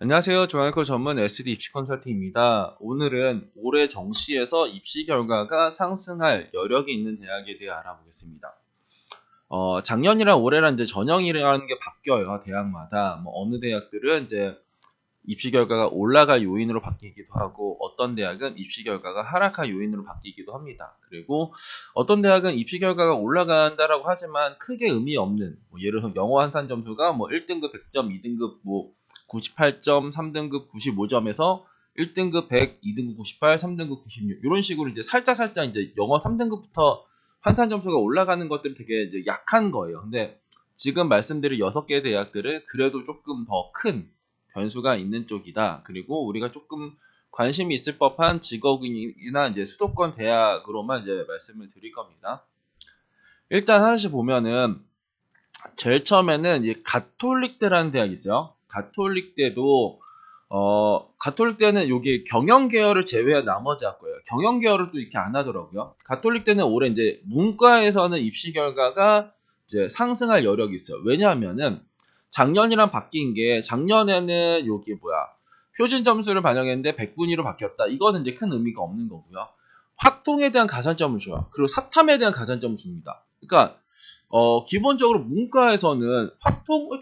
안녕하세요. 중앙외과 전문 SD 입시 컨설팅입니다. 오늘은 올해 정시에서 입시 결과가 상승할 여력이 있는 대학에 대해 알아보겠습니다. 작년이랑 올해랑 이제 전형이라는 게 바뀌어요. 대학마다. 어느 대학들은 이제 입시 결과가 올라갈 요인으로 바뀌기도 하고, 어떤 대학은 입시 결과가 하락할 요인으로 바뀌기도 합니다. 그리고 어떤 대학은 입시 결과가 올라간다라고 하지만 크게 의미 없는, 예를 들어서 영어 한산 점수가 1등급 100점, 2등급 98점, 3등급 95점에서 1등급 100, 2등급 98, 3등급 96 이런 식으로 이제 살짝 이제 영어 3등급부터 환산 점수가 올라가는 것들은 되게 이제 약한 거예요. 근데 지금 말씀드린 6개 대학들은 그래도 조금 더 큰 변수가 있는 쪽이다. 그리고 우리가 조금 관심이 있을 법한 직업이나 이제 수도권 대학으로만 이제 말씀을 드릴 겁니다. 일단 하나씩 보면은 제일 처음에는 이제 가톨릭대라는 대학이 있어요. 가톨릭대는 여기 경영 계열을 제외한 나머지 학과예요. 경영 계열을 또 이렇게 안 하더라고요. 가톨릭대는 올해 이제 문과에서는 입시 결과가 이제 상승할 여력이 있어요. 왜냐하면은 작년이랑 바뀐 게 작년에는 여기 표준 점수를 반영했는데 100분위로 바뀌었다. 이거는 이제 큰 의미가 없는 거고요. 확통에 대한 가산점을 줘요. 그리고 사탐에 대한 가산점을 줍니다. 그러니까 기본적으로 문과에서는 확통을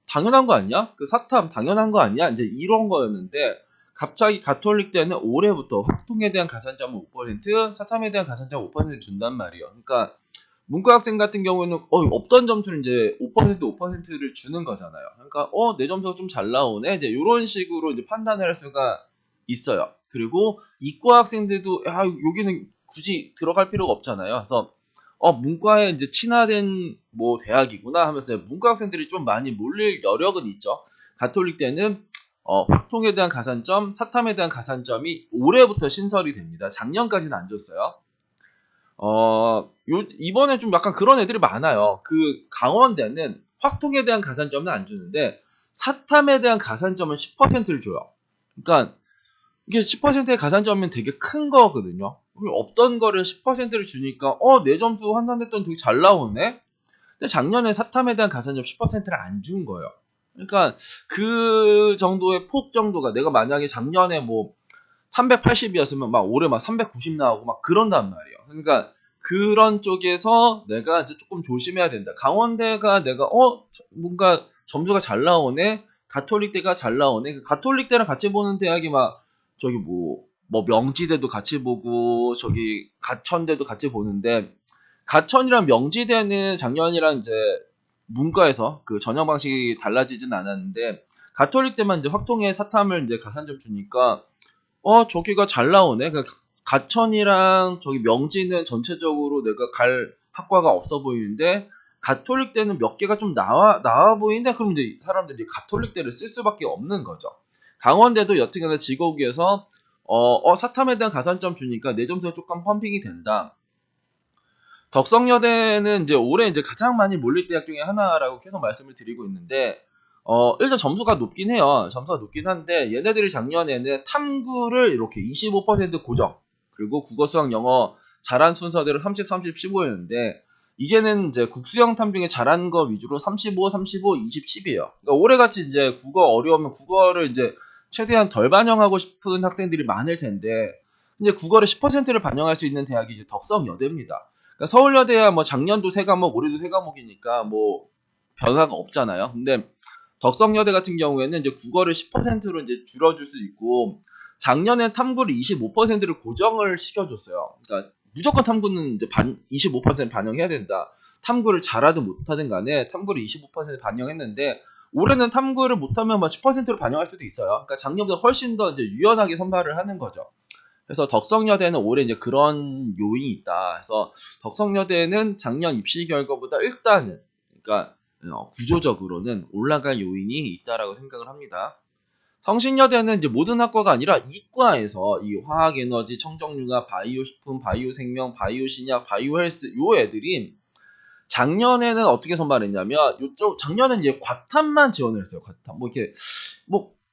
당연한 거 아니야? 그 사탐 당연한 거 아니야? 이제 이런 거였는데 갑자기 가톨릭 때는 올해부터 확통에 대한 가산점을 5%, 사탐에 대한 가산점 5% 준단 말이에요. 그러니까 문과 학생 같은 경우에는 없던 점수를 이제 5%를 주는 거잖아요. 그러니까 내 점수가 좀 잘 나오네. 이제 이런 식으로 이제 판단을 할 수가 있어요. 그리고 이과 학생들도 여기는 굳이 들어갈 필요가 없잖아요. 그래서 문과에 이제 친화된 대학이구나 하면서 문과 학생들이 좀 많이 몰릴 여력은 있죠. 가톨릭 때는 확통에 대한 가산점, 사탐에 대한 가산점이 올해부터 신설이 됩니다. 작년까지는 안 줬어요. 이번에 좀 약간 그런 애들이 많아요. 그 강원대는 확통에 대한 가산점은 안 주는데 사탐에 대한 가산점은 10%를 줘요. 그러니까 이게 10%의 가산점이면 되게 큰 거거든요. 없던 거를 10%를 주니까 내 점수 환산됐던 되게 잘 나오네. 근데 작년에 사탐에 대한 가산점 10%를 안 준 거예요. 그러니까 그 정도의 폭 정도가 내가 만약에 작년에 380이었으면 올해 390 나오고 그런단 말이에요. 그러니까 그런 쪽에서 내가 이제 조금 조심해야 된다. 강원대가 내가 뭔가 점수가 잘 나오네. 가톨릭대가 잘 나오네. 그 가톨릭대랑 같이 보는 대학이 저기 명지대도 같이 보고 저기 가천대도 같이 보는데 가천이랑 명지대는 작년이랑 이제 문과에서 그 전형 방식이 달라지진 않았는데 가톨릭대만 이제 확통의 사탐을 이제 가산점 주니까 저기가 잘 나오네. 그 가천이랑 저기 명지는 전체적으로 내가 갈 학과가 없어 보이는데 가톨릭대는 몇 개가 좀 나와 보이는데 그럼 이제 사람들이 가톨릭대를 쓸 수밖에 없는 거죠. 강원대도 여튼간에 직업위에서 사탐에 대한 가산점 주니까 내 점수가 조금 펌핑이 된다. 덕성여대는 이제 올해 이제 가장 많이 몰릴 대학 중에 하나라고 계속 말씀을 드리고 있는데 일단 점수가 높긴 해요. 점수가 높긴 한데 얘네들이 작년에는 탐구를 이렇게 25% 고정 그리고 국어 수학 영어 잘한 순서대로 30, 30, 15였는데 이제는 이제 국수형 탐 중에 잘한 거 위주로 35, 35, 20, 10이에요. 그러니까 올해같이 이제 국어 어려우면 국어를 이제 최대한 덜 반영하고 싶은 학생들이 많을 텐데 이제 국어를 10%를 반영할 수 있는 대학이 이제 덕성여대입니다. 그러니까 서울여대야 작년도 세 과목, 올해도 세 과목이니까 변화가 없잖아요. 근데 덕성여대 같은 경우에는 이제 국어를 10%로 이제 줄여줄 수 있고 작년에 탐구를 25%를 고정을 시켜줬어요. 그러니까 무조건 탐구는 이제 25% 반영해야 된다. 탐구를 잘하든 못하든 간에 탐구를 25% 반영했는데 올해는 탐구를 못하면 10%로 반영할 수도 있어요. 그러니까 작년보다 훨씬 더 이제 유연하게 선발을 하는 거죠. 그래서 덕성여대는 올해 이제 그런 요인이 있다. 그래서 덕성여대는 작년 입시 결과보다 일단은 그러니까 구조적으로는 올라갈 요인이 있다라고 생각을 합니다. 성신여대는 이제 모든 학과가 아니라 이과에서 이 화학에너지, 청정융합, 바이오식품, 바이오생명, 바이오신약, 바이오헬스 요 애들이 작년에는 어떻게 선발했냐면 작년에는 이제 과탐만 지원을 했어요. 과탐.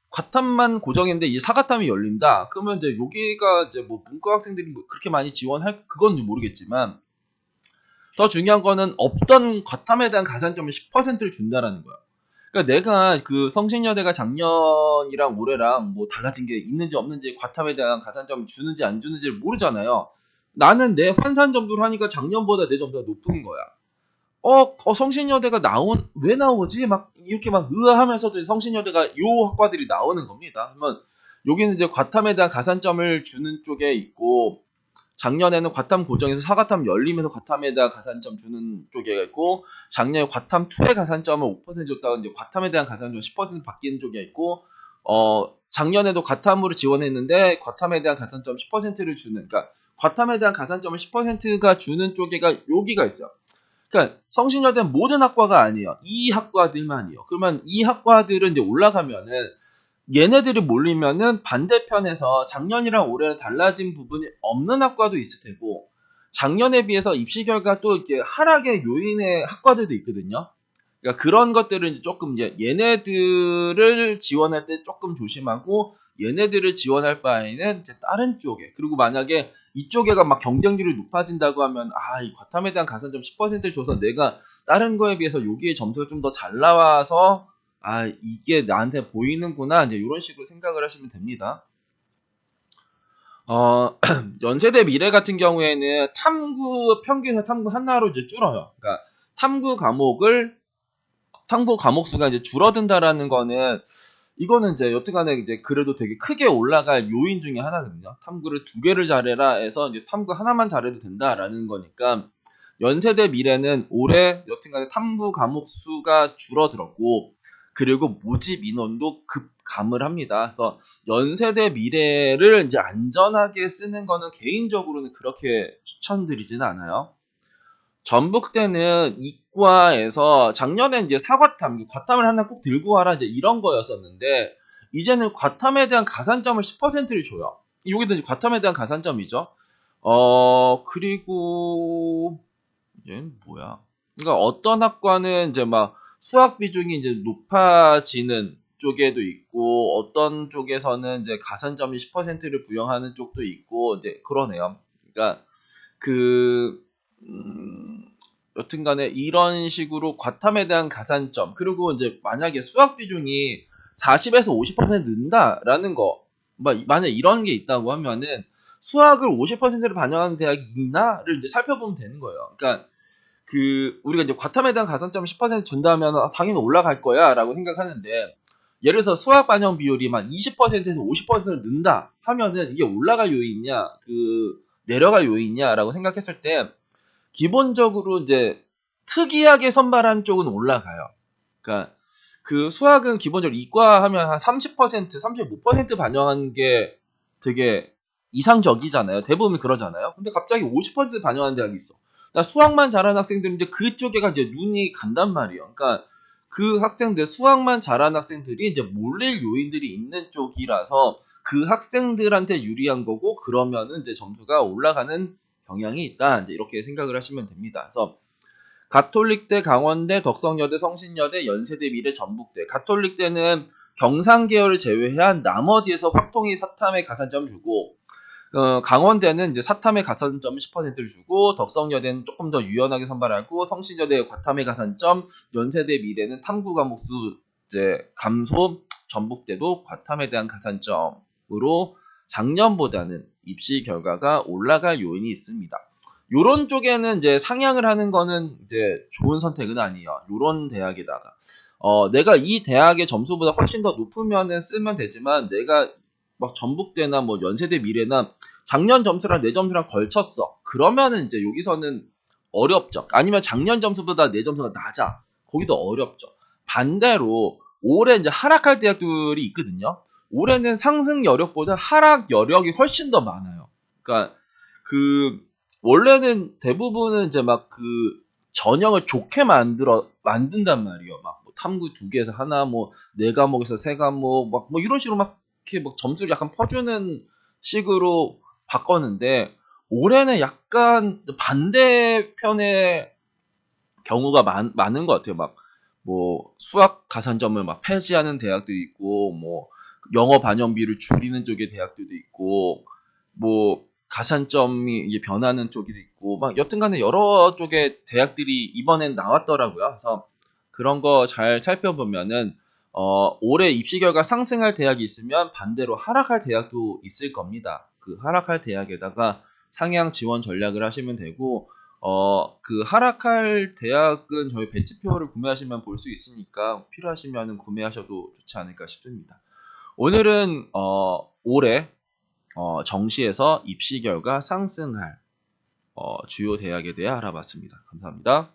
과탐만 고정했는데 이 사과탐이 열린다. 그러면 이제 여기가 이제 문과 학생들이 그렇게 많이 지원할 그건 모르겠지만 더 중요한 거는 없던 과탐에 대한 가산점을 10%를 준다라는 거야. 그러니까 내가 그 성신여대가 작년이랑 올해랑 뭐 달라진 게 있는지 없는지 과탐에 대한 가산점을 주는지 안 주는지를 모르잖아요. 나는 내 환산 점수를 하니까 작년보다 내 점수가 높은 거야. 성신여대가 왜 나오지? 막 이렇게 막 의아하면서도 성신여대가 요 학과들이 나오는 겁니다. 그러면 여기는 이제 과탐에 대한 가산점을 주는 쪽에 있고, 작년에는 과탐 고정에서 사과탐 열리면서 과탐에 대한 가산점 주는 쪽에 있고, 작년에 과탐 2의 가산점을 5% 줬다가 이제 과탐에 대한 가산점 10% 바뀌는 쪽에 있고, 작년에도 과탐으로 지원했는데 과탐에 대한 가산점 10%를 주는, 그러니까 과탐에 대한 가산점을 10%가 주는 쪽에가 여기가 있어요. 그러니까 성신여대는 모든 학과가 아니에요. 이 학과들만이요. 그러면 이 학과들은 이제 올라가면은 얘네들이 몰리면은 반대편에서 작년이랑 올해는 달라진 부분이 없는 학과도 있을 테고, 작년에 비해서 입시 결과 또 이렇게 하락의 요인의 학과들도 있거든요. 그러니까 그런 것들을 이제 조금 이제 얘네들을 지원할 때 조금 조심하고, 얘네들을 지원할 바에는 이제 다른 쪽에, 그리고 만약에 이쪽에가 막 경쟁률이 높아진다고 하면 이 과탐에 대한 가산점 10% 줘서 내가 다른 거에 비해서 여기에 점수가 좀 더 잘 나와서 이게 나한테 보이는구나, 이제 이런 식으로 생각을 하시면 됩니다. 연세대 미래 같은 경우에는 평균에서 탐구 하나로 이제 줄어요. 그러니까 탐구 과목 수가 이제 줄어든다라는 거는, 이거는 이제 여튼간에 이제 그래도 되게 크게 올라갈 요인 중에 하나거든요. 탐구를 2개를 잘해라 해서 이제 탐구 하나만 잘해도 된다라는 거니까, 연세대 미래는 올해 여튼간에 탐구 과목 수가 줄어들었고, 그리고 모집 인원도 급감을 합니다. 그래서 연세대 미래를 이제 안전하게 쓰는 거는 개인적으로는 그렇게 추천드리지는 않아요. 전북대는 이과에서 작년에 이제 과탐을 하나 꼭 들고 와라, 이제 이런 거였었는데, 이제는 과탐에 대한 가산점을 10%를 줘요. 여기도 이제 과탐에 대한 가산점이죠. 그리고 얘는 뭐야? 그러니까 어떤 학과는 이제 막 수학 비중이 이제 높아지는 쪽에도 있고, 어떤 쪽에서는 이제 가산점이 10%를 부여하는 쪽도 있고, 이제 그러네요. 그러니까 그 여튼간에 이런 식으로 과탐에 대한 가산점, 그리고 이제 만약에 수학 비중이 40에서 50% 는다라는 거, 만약 이런 게 있다고 하면은 수학을 50%를 반영하는 대학이 있나를 이제 살펴보면 되는 거예요. 그러니까 우리가 이제 과탐에 대한 가산점 10% 준다면 당연히 올라갈 거야라고 생각하는데, 예를 들어서 수학 반영 비율이 막 20%에서 50%를 는다 하면은 이게 올라갈 요인이냐, 내려갈 요인이냐라고 생각했을 때, 기본적으로 이제 특이하게 선발한 쪽은 올라가요. 그러니까 수학은 기본적으로 이과 하면 한 30%, 35% 반영하는 게 되게 이상적이잖아요. 대부분 그러잖아요. 근데 갑자기 50% 반영하는 대학이 있어. 그러니까 수학만 잘하는 학생들은 이제 그쪽에가 이제 눈이 간단 말이에요. 그러니까 그 학생들, 수학만 잘하는 학생들이 이제 몰릴 요인들이 있는 쪽이라서 그 학생들한테 유리한 거고, 그러면은 이제 점수가 올라가는 경향이 있다, 이제 이렇게 생각을 하시면 됩니다. 그래서 가톨릭대, 강원대, 덕성여대, 성신여대, 연세대, 미래, 전북대. 가톨릭대는 경상계열을 제외한 나머지에서 확통이 사탐에 가산점 주고, 강원대는 이제 사탐에 가산점 10%를 주고, 덕성여대는 조금 더 유연하게 선발하고, 성신여대 과탐에 가산점, 연세대 미래는 탐구 과목 수 이제 감소, 전북대도 과탐에 대한 가산점으로 작년보다는 입시 결과가 올라갈 요인이 있습니다. 요런 쪽에는 이제 상향을 하는 거는 이제 좋은 선택은 아니에요. 요런 대학에다가 내가 이 대학의 점수보다 훨씬 더 높으면은 쓰면 되지만, 내가 막 전북대나 뭐 연세대 미래나 작년 점수랑 내 점수랑 걸쳤어. 그러면은 이제 여기서는 어렵죠. 아니면 작년 점수보다 내 점수가 낮아. 거기도 어렵죠. 반대로 올해 이제 하락할 대학들이 있거든요. 올해는 상승 여력보다 하락 여력이 훨씬 더 많아요. 그러니까 원래는 대부분은 이제 막 전형을 좋게 만든단 말이에요. 막뭐 탐구 2개에서 하나, 뭐 4과목에서 3과목, 막 뭐 이런 식으로 막 이렇게 막 점수를 약간 퍼주는 식으로 바꿨는데, 올해는 약간 반대편의 경우가 많은 것 같아요. 막 뭐 수학 가산점을 막 폐지하는 대학도 있고, 뭐 영어 반영비를 줄이는 쪽의 대학들도 있고, 뭐 가산점이 이게 변하는 쪽이 있고, 막 여튼간에 여러 쪽의 대학들이 이번엔 나왔더라고요. 그래서 그런 거 잘 살펴보면은 올해 입시 결과 상승할 대학이 있으면 반대로 하락할 대학도 있을 겁니다. 그 하락할 대학에다가 상향 지원 전략을 하시면 되고 그 하락할 대학은 저희 배치표를 구매하시면 볼 수 있으니까 필요하시면 구매하셔도 좋지 않을까 싶습니다. 오늘은 올해 정시에서 입시 결과 상승할 주요 대학에 대해 알아봤습니다. 감사합니다.